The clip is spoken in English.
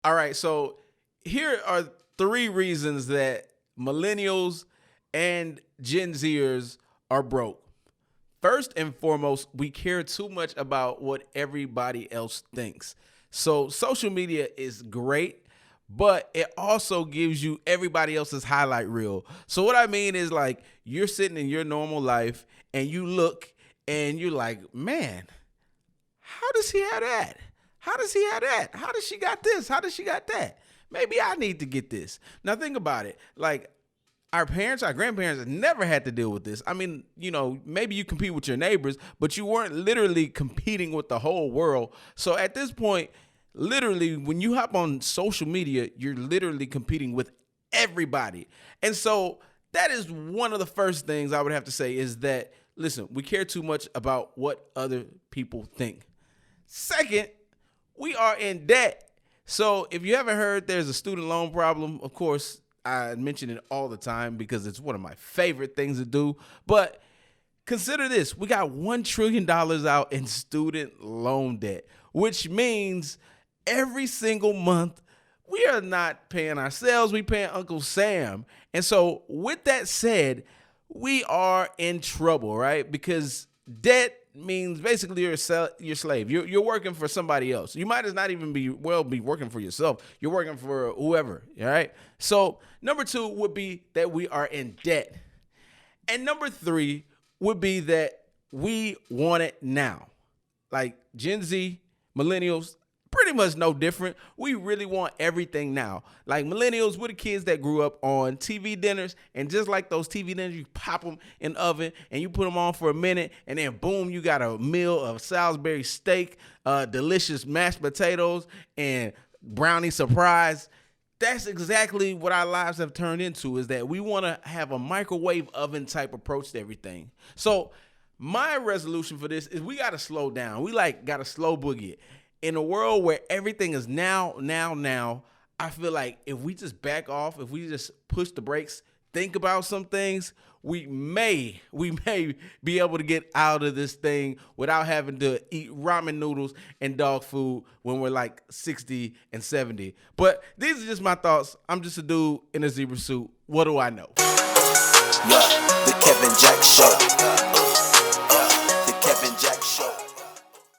All right, so here are three reasons that millennials and Gen Zers are broke. First and foremost, we care too much about what everybody else thinks. So social media is great, but it also gives you everybody else's highlight reel. So what I mean is like you're sitting in your normal life and you look and you're like, man, how does he have that? How does he have that? How does she got this? How does she got that? Maybe I need to get this. Now think about it. Like our parents, our grandparents never had to deal with this. I mean, maybe you compete with your neighbors, but you weren't literally competing with the whole world. So at this point, literally, when you hop on social media, you're literally competing with everybody. And so that is one of the first things I would have to say is that, listen, we care too much about what other people think. Second, we are in debt. So if you haven't heard, there's a student loan problem. Of course, I mention it all the time because it's one of my favorite things to do. But consider this. We got $1 trillion out in student loan debt, which means every single month we are not paying ourselves. We paying Uncle Sam. And so with that said, we are in trouble, right? Because debt means basically you're your slave. You're working for somebody else. You might as not even be working for yourself. You're working for whoever, all right? So number two would be that we are in debt. And number three would be that we want it now. Like Gen Z, millennials, pretty much no different. We really want everything now. Like millennials, we're the kids that grew up on TV dinners, and just like those TV dinners, you pop them in the oven and you put them on for a minute, and then boom, you got a meal of Salisbury steak, delicious mashed potatoes, and brownie surprise. That's exactly what our lives have turned into, is that we want to have a microwave oven type approach to everything. So my resolution for this is we got to slow down. We got to slow boogie it. In a world where everything is now, I feel like if we just back off, if we just push the brakes, think about some things, we may be able to get out of this thing without having to eat ramen noodles and dog food when we're like 60 and 70. But these are just my thoughts. I'm just a dude in a zebra suit. What do I know? Yeah, the Kevin Jack Show.